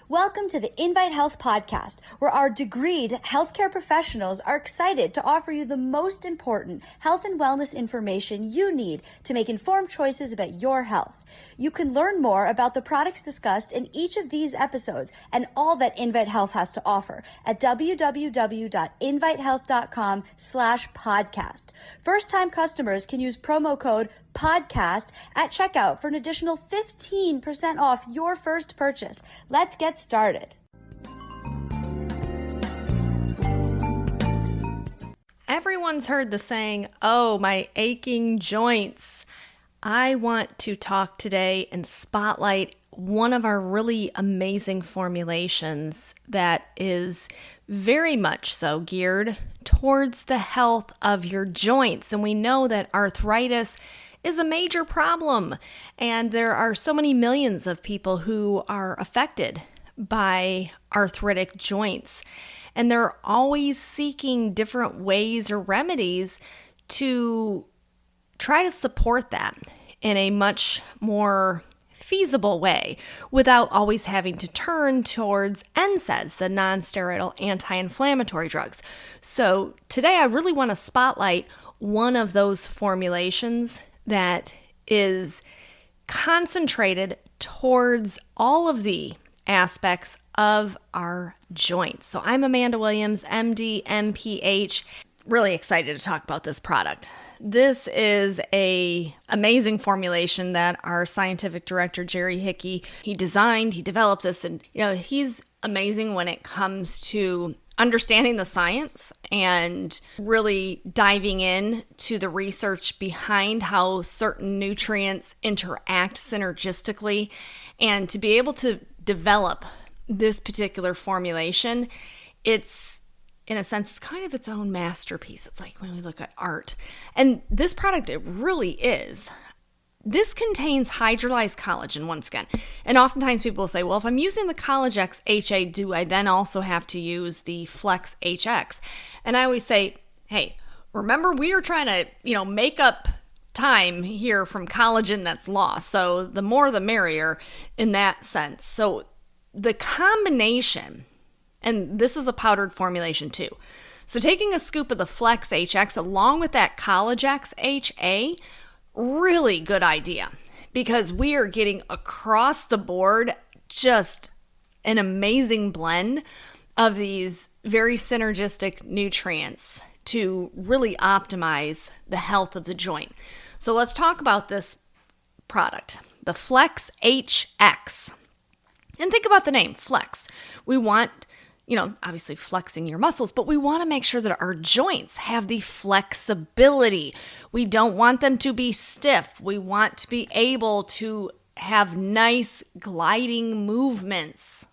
Welcome to the Invite Health podcast, where our degreed healthcare professionals are excited to offer you the most important health and wellness information you need to make informed choices about your health. You can learn more about the products discussed in each of these episodes and all that Invite Health has to offer at www.invitehealth.com/podcast. First-time customers can use promo code podcast at checkout for an additional 15% off your first purchase. Let's get started. Everyone's heard the saying, "Oh, my aching joints." I want to talk today and spotlight one of our really amazing formulations that is very much so geared towards the health of your joints. And we know that arthritis is a major problem, and there are so many millions of people who are affected by arthritic joints, and they're always seeking different ways or remedies to try to support that in a much more feasible way without always having to turn towards NSAIDs, the non-steroidal anti-inflammatory drugs. So today I really want to spotlight one of those formulations that is concentrated towards all of the aspects of our joints. So I'm Amanda Williams, MD, MPH. Really excited to talk about this product. This is an amazing formulation that our scientific director, Jerry Hickey, he developed this, and he's amazing when it comes to understanding the science and really diving in to the research behind how certain nutrients interact synergistically. And to be able to develop this particular formulation, it's, in a sense, it's kind of its own masterpiece. It's like when we look at art. And this product, it really is. This contains hydrolyzed collagen, once again. And oftentimes people will say, well, if I'm using the Collagex HA, do I then also have to use the Flex HX? And I always say, hey, remember, we are trying to, make up time here from collagen that's lost. So the more the merrier in that sense. So the combination, and this is a powdered formulation too. So taking a scoop of the Flex HX along with that Collagex HA, really good idea, because we are getting across the board just an amazing blend of these very synergistic nutrients to really optimize the health of the joint. So let's talk about this product, the Flex HX. And think about the name, Flex. We want, obviously flexing your muscles, but we want to make sure that our joints have the flexibility. We don't want them to be stiff. We want to be able to have nice gliding movements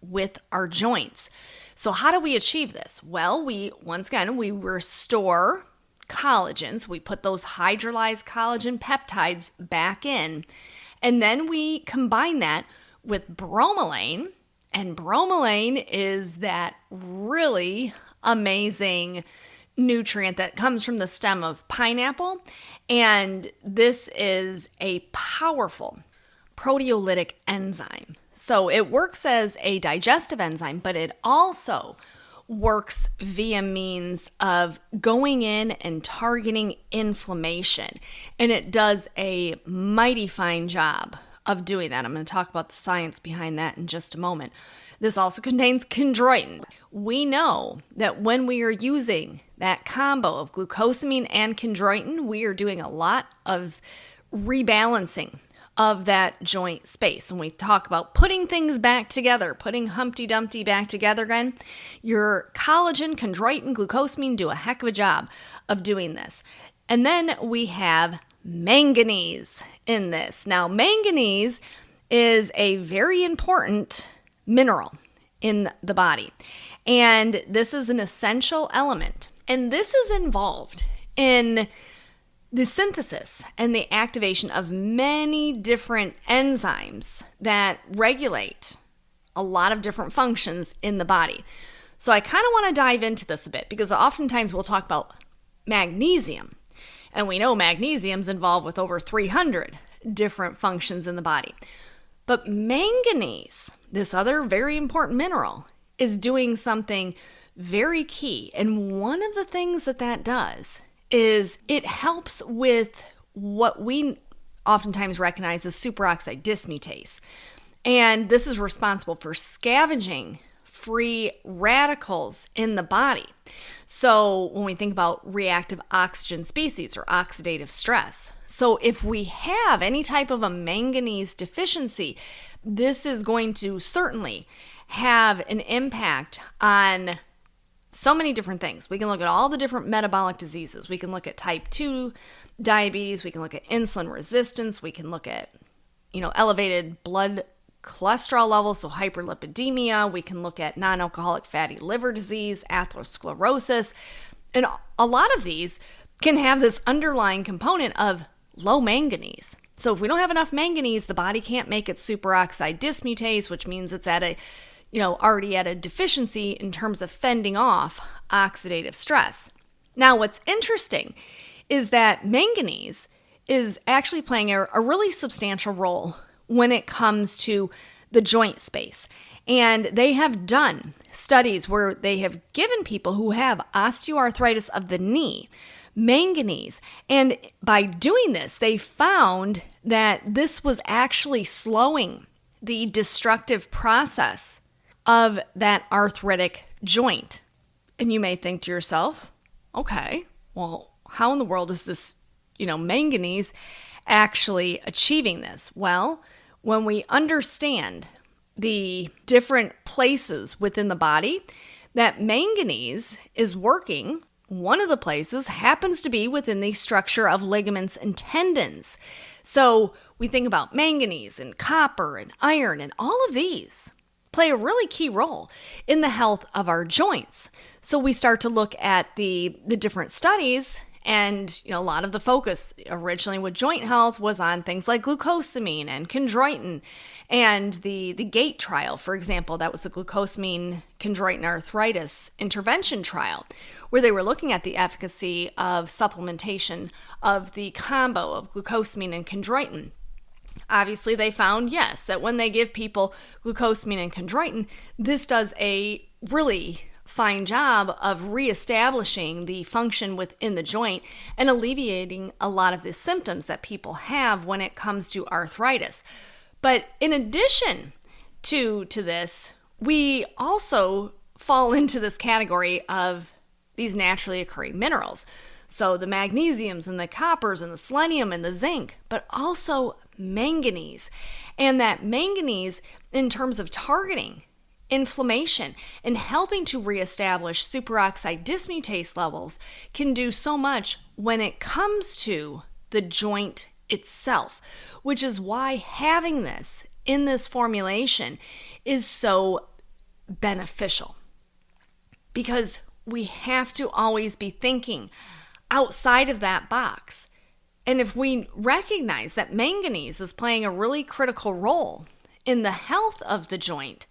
with our joints. So how do we achieve this? Well, we restore collagens. We put those hydrolyzed collagen peptides back in, and then we combine that with bromelain. And bromelain is that really amazing nutrient that comes from the stem of pineapple. And this is a powerful proteolytic enzyme. So it works as a digestive enzyme, but it also works via means of going in and targeting inflammation. And it does a mighty fine job of doing that. I'm going to talk about the science behind that in just a moment. This also contains chondroitin. We know that when we are using that combo of glucosamine and chondroitin, we are doing a lot of rebalancing of that joint space. When we talk about putting things back together, putting Humpty Dumpty back together again, your collagen, chondroitin, glucosamine do a heck of a job of doing this. And then we have manganese in this. Now, manganese is a very important mineral in the body, and this is an essential element. And this is involved in the synthesis and the activation of many different enzymes that regulate a lot of different functions in the body. So I kind of want to dive into this a bit, because oftentimes we'll talk about magnesium. And we know magnesium's involved with over 300 different functions in the body. But manganese this other very important mineral is doing something very key. And one of the things that does is it helps with what we oftentimes recognize as superoxide dismutase. And this is responsible for scavenging free radicals in the body. So when we think about reactive oxygen species or oxidative stress, so if we have any type of a manganese deficiency, this is going to certainly have an impact on so many different things. We can look at all the different metabolic diseases. We can look at type 2 diabetes. We can look at insulin resistance. We can look at, elevated blood cholesterol levels, so hyperlipidemia. We can look at non-alcoholic fatty liver disease, atherosclerosis. And a lot of these can have this underlying component of low manganese. So if we don't have enough manganese, the body can't make its superoxide dismutase, which means it's at already at a deficiency in terms of fending off oxidative stress. Now, what's interesting is that manganese is actually playing a really substantial role when it comes to the joint space. And they have done studies where they have given people who have osteoarthritis of the knee manganese. And by doing this, they found that this was actually slowing the destructive process of that arthritic joint. And you may think to yourself, okay, well, how in the world is this, manganese actually achieving this? Well, when we understand the different places within the body that manganese is working, one of the places happens to be within the structure of ligaments and tendons. So we think about manganese and copper and iron, and all of these play a really key role in the health of our joints. So we start to look at the different studies, and a lot of the focus originally with joint health was on things like glucosamine and chondroitin, and the GATE trial, for example, that was the glucosamine chondroitin arthritis intervention trial, where they were looking at the efficacy of supplementation of the combo of glucosamine and chondroitin. Obviously, they found, yes, that when they give people glucosamine and chondroitin, this does a really fine job of reestablishing the function within the joint and alleviating a lot of the symptoms that people have when it comes to arthritis. But in addition to this, we also fall into this category of these naturally occurring minerals. So the magnesiums and the coppers and the selenium and the zinc, but also manganese. And that manganese, in terms of targeting inflammation and helping to reestablish superoxide dismutase levels, can do so much when it comes to the joint itself, which is why having this in this formulation is so beneficial. Because we have to always be thinking outside of that box. And if we recognize that manganese is playing a really critical role in the health of the joint,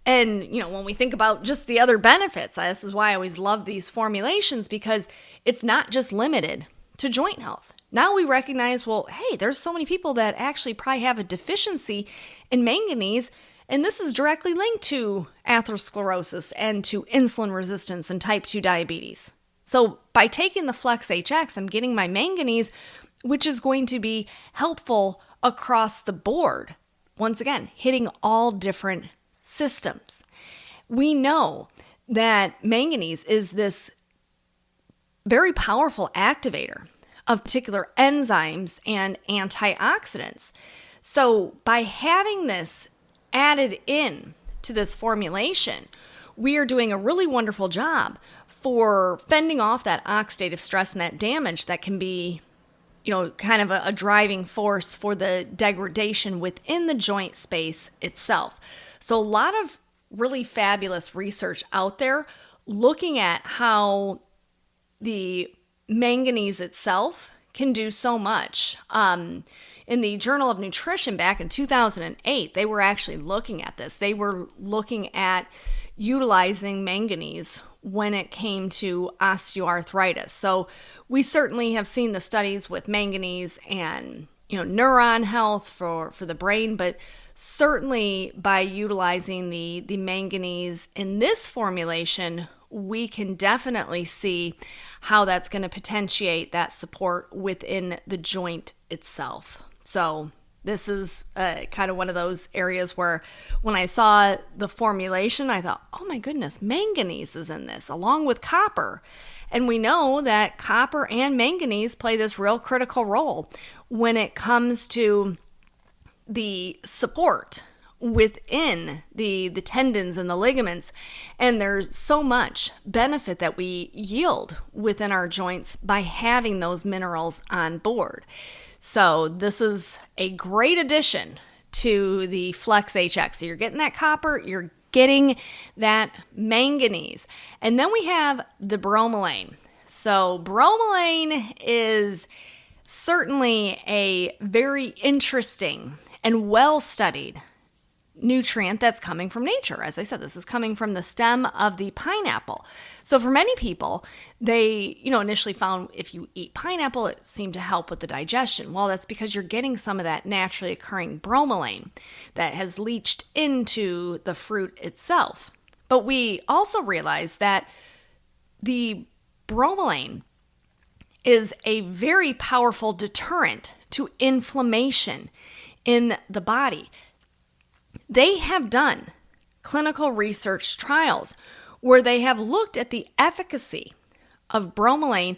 and when we think about just the other benefits, this is why I always love these formulations, because it's not just limited to joint health. Now we recognize, well, hey, there's so many people that actually probably have a deficiency in manganese, and this is directly linked to atherosclerosis and to insulin resistance and type 2 diabetes. So by taking the Flex HX, I'm getting my manganese, which is going to be helpful across the board. Once again, hitting all different systems. We know that manganese is this very powerful activator of particular enzymes and antioxidants. So by having this added in to this formulation, we are doing a really wonderful job for fending off that oxidative stress and that damage that can be, kind of a driving force for the degradation within the joint space itself. So a lot of really fabulous research out there looking at how the manganese itself can do so much. In the Journal of Nutrition back in 2008, they were actually looking at this. They were looking at utilizing manganese when it came to osteoarthritis. So we certainly have seen the studies with manganese and neuron health for the brain, but certainly by utilizing the manganese in this formulation, we can definitely see how that's going to potentiate that support within the joint itself. So this is kind of one of those areas where when I saw the formulation, I thought, oh my goodness, manganese is in this along with copper. And we know that copper and manganese play this real critical role when it comes to the support within the tendons and the ligaments. And there's so much benefit that we yield within our joints by having those minerals on board. So this is a great addition to the Flex HX. So you're getting that copper, you're getting that manganese. And then we have the bromelain. So bromelain is certainly a very interesting and well-studied nutrient that's coming from nature. As I said, this is coming from the stem of the pineapple. So for many people, they, initially found if you eat pineapple, it seemed to help with the digestion. Well, that's because you're getting some of that naturally occurring bromelain that has leached into the fruit itself. But we also realize that the bromelain is a very powerful deterrent to inflammation in the body. They have done clinical research trials where they have looked at the efficacy of bromelain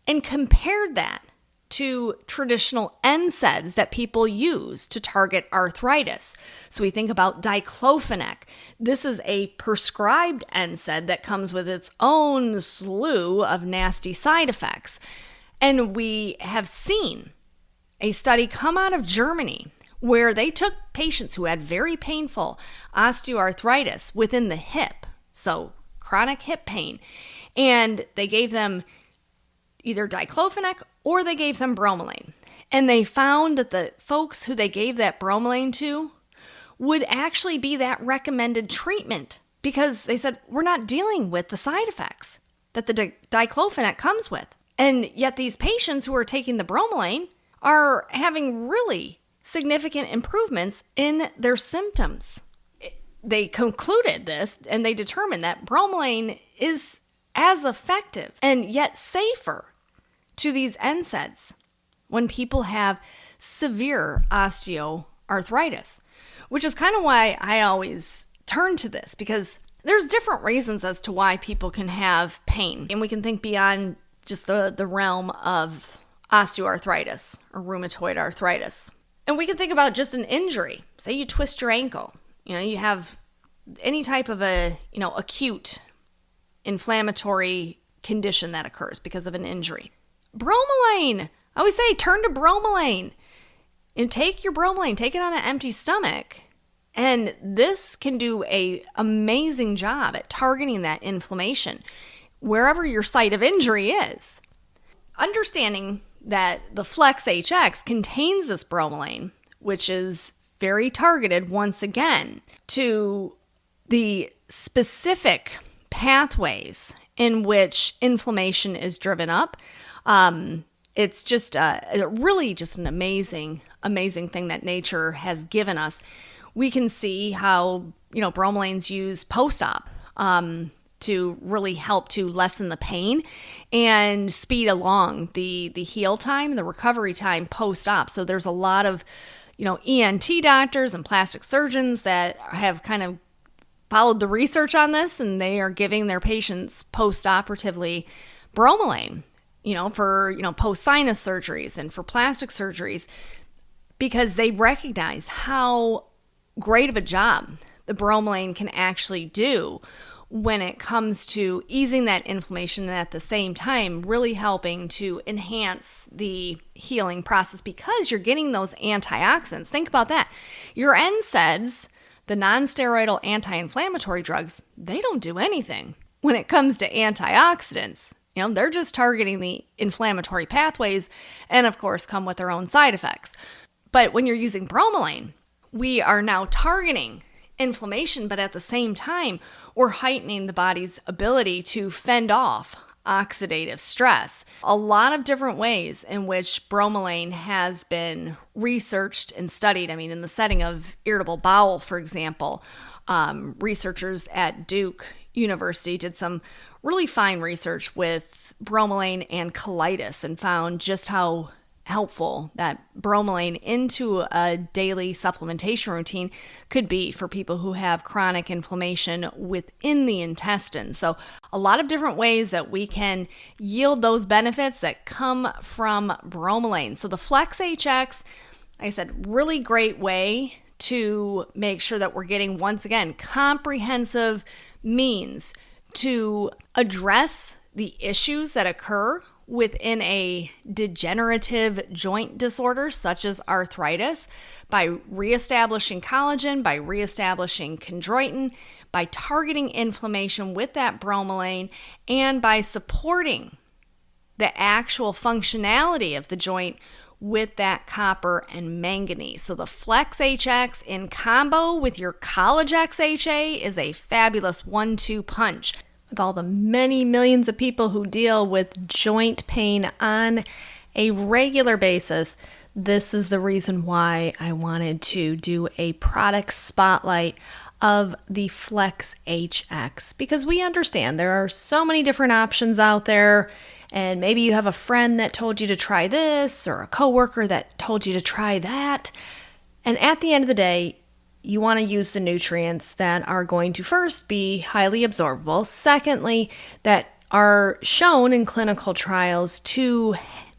and compared that to traditional NSAIDs that people use to target arthritis. So we think about diclofenac. This is a prescribed NSAID that comes with its own slew of nasty side effects. And we have seen a study come out of Germany where they took patients who had very painful osteoarthritis within the hip, so chronic hip pain, and they gave them either diclofenac or they gave them bromelain. And they found that the folks who they gave that bromelain to would actually be that recommended treatment because they said, we're not dealing with the side effects that the diclofenac comes with. And yet these patients who are taking the bromelain are having really significant improvements in their symptoms. They concluded this and they determined that bromelain is as effective and yet safer to these NSAIDs when people have severe osteoarthritis, which is kind of why I always turn to this, because there's different reasons as to why people can have pain. And we can think beyond just the realm of osteoarthritis or rheumatoid arthritis. And we can think about just an injury. Say you twist your ankle. You have any type of acute inflammatory condition that occurs because of an injury. Bromelain. I always say turn to bromelain. And take your bromelain, take it on an empty stomach. And this can do an amazing job at targeting that inflammation wherever your site of injury is. Understanding that the Flex HX contains this bromelain, which is very targeted once again to the specific pathways in which inflammation is driven up. It's just really just an amazing thing that nature has given us. We can see how, bromelain's used post-op to really help to lessen the pain and speed along the heal time, the recovery time post-op. So there's a lot of, ENT doctors and plastic surgeons that have kind of followed the research on this, and they are giving their patients post-operatively bromelain, for, post-sinus surgeries and for plastic surgeries, because they recognize how great of a job the bromelain can actually do when it comes to easing that inflammation and at the same time really helping to enhance the healing process because you're getting those antioxidants. Think about that. Your NSAIDs, the non-steroidal anti-inflammatory drugs, they don't do anything when it comes to antioxidants. They're just targeting the inflammatory pathways and, of course, come with their own side effects. But when you're using bromelain, we are now targeting inflammation, but at the same time, we're heightening the body's ability to fend off oxidative stress. A lot of different ways in which bromelain has been researched and studied. I mean, in the setting of irritable bowel, for example, researchers at Duke University did some really fine research with bromelain and colitis and found just how helpful that bromelain into a daily supplementation routine could be for people who have chronic inflammation within the intestine. So a lot of different ways that we can yield those benefits that come from bromelain. So the Flex HX, like I said, really great way to make sure that we're getting, once again, comprehensive means to address the issues that occur within a degenerative joint disorder such as arthritis by reestablishing collagen, by reestablishing chondroitin, by targeting inflammation with that bromelain, and by supporting the actual functionality of the joint with that copper and manganese. So the Flex HX in combo with your Collagex HA is a fabulous 1-2 punch. With all the many millions of people who deal with joint pain on a regular basis, this is the reason why I wanted to do a product spotlight of the Flex HX, because we understand there are so many different options out there, and maybe you have a friend that told you to try this or a coworker that told you to try that. And at the end of the day, you want to use the nutrients that are going to first be highly absorbable, secondly, that are shown in clinical trials to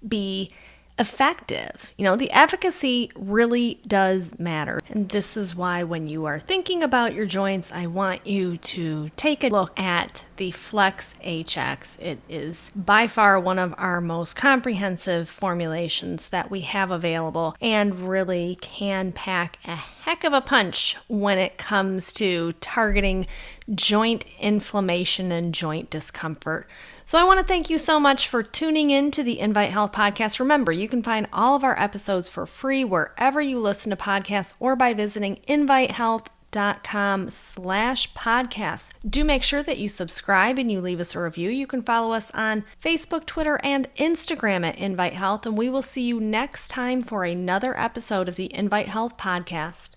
be effective. You know, the efficacy really does matter. And this is why when you are thinking about your joints, I want you to take a look at the Flex HX. It is by far one of our most comprehensive formulations that we have available and really can pack a heck of a punch when it comes to targeting joint inflammation and joint discomfort. So I want to thank you so much for tuning in to the Invite Health podcast. Remember, you can find all of our episodes for free wherever you listen to podcasts or by visiting invitehealth.com/podcast. Do make sure that you subscribe and you leave us a review. You can follow us on Facebook, Twitter, and Instagram at Invite Health, and we will see you next time for another episode of the Invite Health podcast.